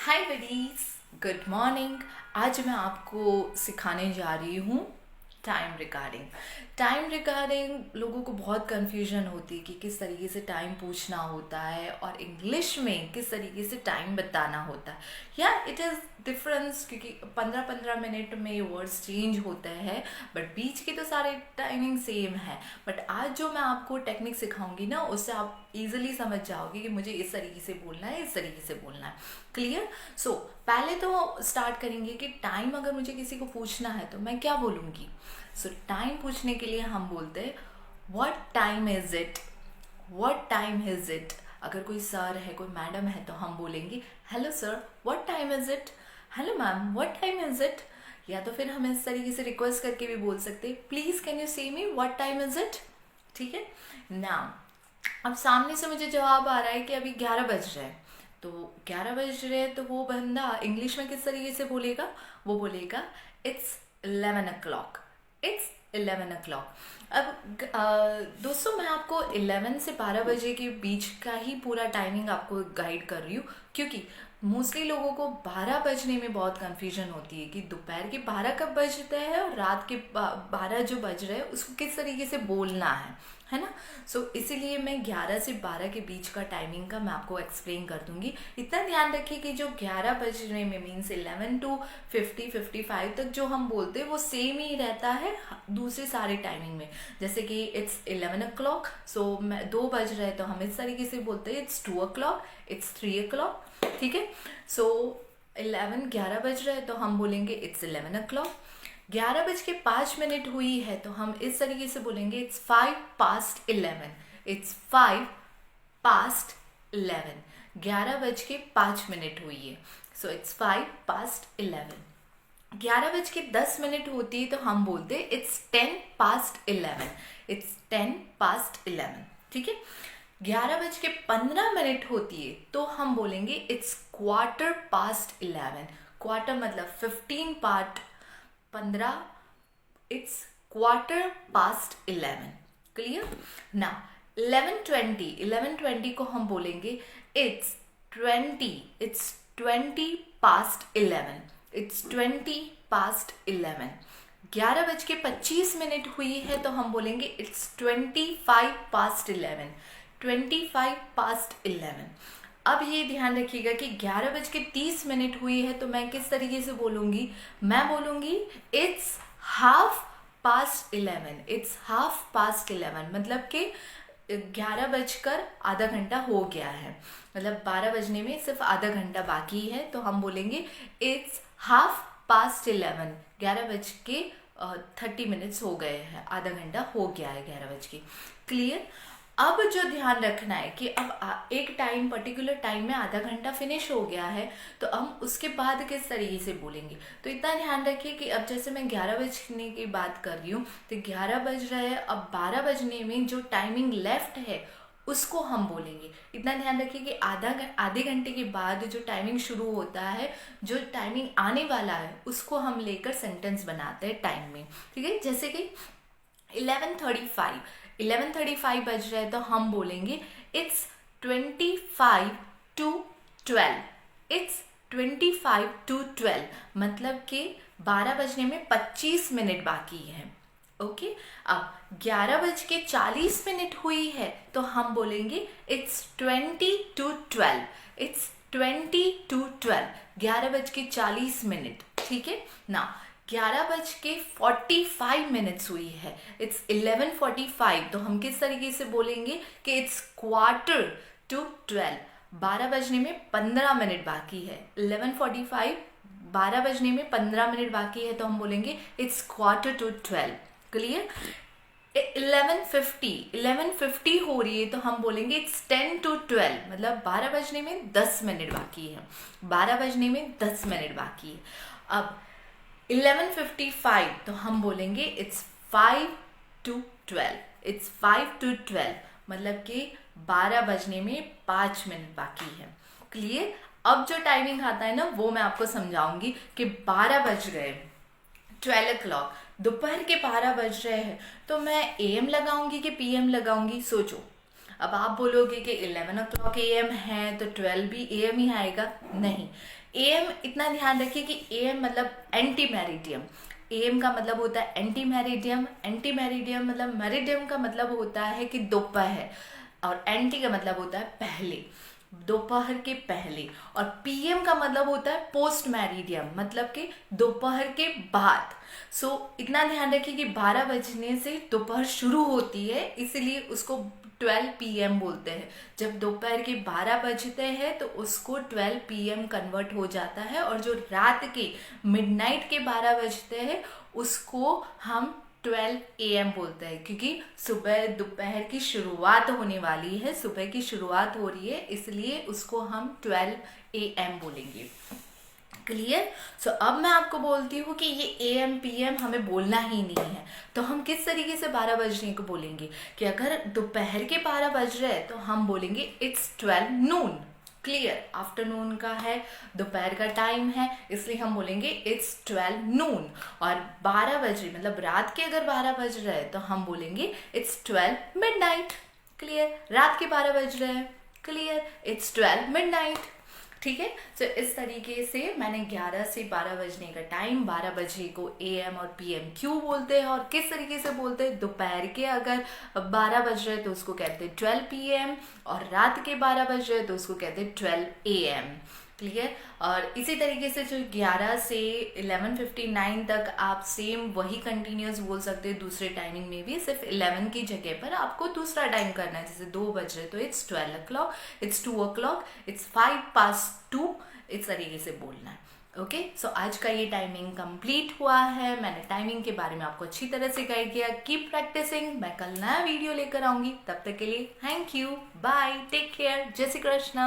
हाय buddies, good morning. आज मैं आपको सिखाने जा रही हूँ टाइम रिगार्डिंग लोगों को बहुत कन्फ्यूजन होती है कि किस तरीके से टाइम पूछना होता है और इंग्लिश में किस तरीके से टाइम बताना होता है। या इट इज़ डिफरेंस, क्योंकि 15-15 मिनट में वर्ड्स चेंज होते हैं, बट बीच के तो सारे टाइमिंग सेम है। बट आज जो मैं आपको टेक्निक सिखाऊंगी ना, उससे आप इजीली समझ जाओगे कि मुझे इस तरीके से बोलना है, इस तरीके से बोलना है। क्लियर? सो पहले तो स्टार्ट करेंगे कि टाइम अगर मुझे किसी को पूछना है तो मैं क्या बोलूँगी। सो टाइम पूछने के लिए हम बोलते हैं what time is it, what time is it. अगर कोई सर है, कोई मैडम है, तो हम बोलेंगे hello sir, what time is it. Hello ma'am, what time is it. या तो फिर हम इस तरीके से रिक्वेस्ट करके भी बोल सकते हैं, प्लीज कैन यू से me what time is it. ठीक है ना। अब सामने से मुझे जवाब आ रहा है कि अभी 11 बज रहे हैं, तो 11 बज रहे हैं, तो वो बंदा इंग्लिश में किस तरीके से बोलेगा? वो बोलेगा इट्स 11 o'clock, इट्स 11 o'clock। अब दोस्तों, मैं आपको 11 से 12 बजे के बीच का ही पूरा टाइमिंग आपको गाइड कर रही हूँ, क्योंकि मोस्टली लोगों को 12 बजने में बहुत कंफ्यूजन होती है कि दोपहर के 12 कब बजते हैं और रात के 12 जो बज रहे हैं उसको किस तरीके से बोलना है ना। सो इसीलिए मैं 11 से 12 के बीच का टाइमिंग का मैं आपको एक्सप्लेन कर दूंगी। इतना ध्यान रखिए कि जो 11 बजने में मीन्स 11 to 50-55 तक जो हम बोलते हैं वो सेम ही रहता है दूसरे सारे टाइमिंग में। जैसे कि इट्स 11 o'clock, सो मैं 2 बज रहे हैं तो हम इस तरीके से बोलते हैं इट्स 2 o'clock, इट्स 3 o'clock। ठीक है। सो 11 बज रहे हैं तो हम बोलेंगे इट्स 11 o'clock। 11 बज के 5 मिनट हुई है तो हम इस तरीके से बोलेंगे इट्स 5 past 11, इट्स 5 past 11। 11 बज के 5 मिनट हुई है, सो इट्स 5 past 11। 11 बज के 10 मिनट होती है तो हम बोलते हैं इट्स 10 past 11, इट्स 10 past 11। ठीक है। 11 बज के 15 मिनट होती है तो हम बोलेंगे इट्स क्वार्टर पास्ट 11। क्वार्टर मतलब 15 इट्स क्वार्टर पास्ट 11। क्लियर ना। 11:20 को हम बोलेंगे इट्स 20 past 11, इट्स 20 past 11। 11 बज के 25 मिनट हुई है तो हम बोलेंगे इट्स 25 past 11, 25 past 11। अब ये ध्यान रखिएगा कि 11 बज के 30 मिनट हुई है तो मैं किस तरीके से बोलूँगी? मैं बोलूँगी it's half past 11, it's half past 11। मतलब कि 11 बजकर आधा घंटा हो गया है, मतलब 12 बजने में सिर्फ आधा घंटा बाकी है, तो हम बोलेंगे इट्स हाफ पास्ट 11। 11 बज के 30 मिनट्स हो गए हैं, आधा घंटा हो गया है 11 बज के। क्लियर? अब जो ध्यान रखना है कि अब एक टाइम, पर्टिकुलर टाइम में आधा घंटा फिनिश हो गया है, तो हम उसके बाद किस तरीके से बोलेंगे। तो इतना ध्यान रखिए कि अब जैसे मैं 11 बजने की बात कर रही हूँ तो 11 बज रहे हैं, अब 12 बजने में जो टाइमिंग लेफ्ट है उसको हम बोलेंगे। इतना ध्यान रखिए कि आधे घंटे के बाद जो टाइमिंग शुरू होता है, जो टाइमिंग आने वाला है उसको हम लेकर सेंटेंस बनाते हैं टाइम में। ठीक है। जैसे कि 11:35 बज रहे हैं तो हम बोलेंगे इट्स 25 to 12, इट्स 25 to 12। मतलब कि 12 बजने में 25 मिनट बाकी है। ओके। अब 11 बज के 40 मिनट हुई है तो हम बोलेंगे इट्स 20 to 12, इट्स 20 to 12। 11 बज के 40 मिनट। ठीक है ना। 11 बज के 45 मिनट्स हुई है, इट्स 11:45। तो हम किस तरीके से बोलेंगे कि इट्स क्वार्टर टू 12। 12 बजने में 15 मिनट बाकी है, 11:45, 12 बजने में 15 मिनट बाकी है, तो हम बोलेंगे इट्स क्वार्टर टू 12। क्लियर? 11:50 हो रही है तो हम बोलेंगे इट्स 10 to 12। मतलब 12 बजने में 10 मिनट बाकी है, 12 बजने में 10 मिनट बाकी है। अब 11:55 तो हम बोलेंगे इट्स 5 to 12, इट्स 5 to 12। मतलब कि 12 बजने में 5 मिनट बाकी है। क्लियर? अब जो टाइमिंग आता है ना वो मैं आपको समझाऊंगी कि 12 बज गए, 12 o'clock, दोपहर के 12 बज रहे हैं, तो मैं AM लगाऊंगी कि PM लगाऊंगी? सोचो। अब आप बोलोगे कि 11 o'clock AM है तो 12 भी AM ही आएगा। नहीं, एम इतना ध्यान रखिए कि एम मतलब एंटी मेरिडियम, एम का मतलब होता है एंटी मेरिडियम, एंटी मेरिडियम मतलब मेरिडियम का मतलब होता है कि दोपहर, और एंटी का मतलब होता है पहले, दोपहर के पहले, और पीएम का मतलब होता है पोस्ट मेरिडियम, मतलब कि दोपहर के बाद। इतना ध्यान रखिए कि 12 बजने से दोपहर शुरू होती है, इसीलिए उसको 12 पीएम बोलते हैं। जब दोपहर के 12 बजते हैं तो उसको 12 पीएम कन्वर्ट हो जाता है, और जो रात के मिडनाइट के 12 बजते हैं उसको हम 12 AM बोलते हैं, क्योंकि सुबह दोपहर की शुरुआत होने वाली है, सुबह की शुरुआत हो रही है, इसलिए उसको हम 12 AM बोलेंगे। क्लियर? अब मैं आपको बोलती हूँ कि ये AM PM हमें बोलना ही नहीं है, तो हम किस तरीके से 12 बजने को बोलेंगे, कि अगर दोपहर के 12 बज रहे हैं तो हम बोलेंगे इट्स 12 नून। क्लियर? आफ्टरनून का है, दोपहर का टाइम है, इसलिए हम बोलेंगे इट्स 12 नून। और 12 बजे मतलब रात के अगर 12 बज रहे हैं तो हम बोलेंगे इट्स 12 मिडनाइट। क्लियर? रात के 12 बज रहे हैं, क्लियर, इट्स 12 मिडनाइट। ठीक है? इस तरीके से मैंने 11 से 12 बजने का टाइम, 12 बजे को AM और PM क्यों बोलते हैं और किस तरीके से बोलते हैं। दोपहर के अगर 12 बज रहे तो उसको कहते हैं 12 PM, और रात के 12 बज रहे तो उसको कहते हैं 12 AM। क्लियर? और इसी तरीके से जो 11 से 11:59 तक आप सेम वही कंटिन्यूस बोल सकते हैं दूसरे टाइमिंग में भी, सिर्फ 11 की जगह पर आपको दूसरा टाइम करना है। जैसे 2 बज रहे तो it's 12 o'clock, it's 2 o'clock, it's 5:02, इस तरीके से बोलना है। ओके, आज का ये टाइमिंग कंप्लीट हुआ है। मैंने टाइमिंग के बारे में आपको अच्छी तरह से गाइड किया। कीप प्रैक्टिसिंग, मैं कल नया वीडियो लेकर आऊंगी। तब तक के लिए thank you, bye, take care, जय श्री कृष्ण।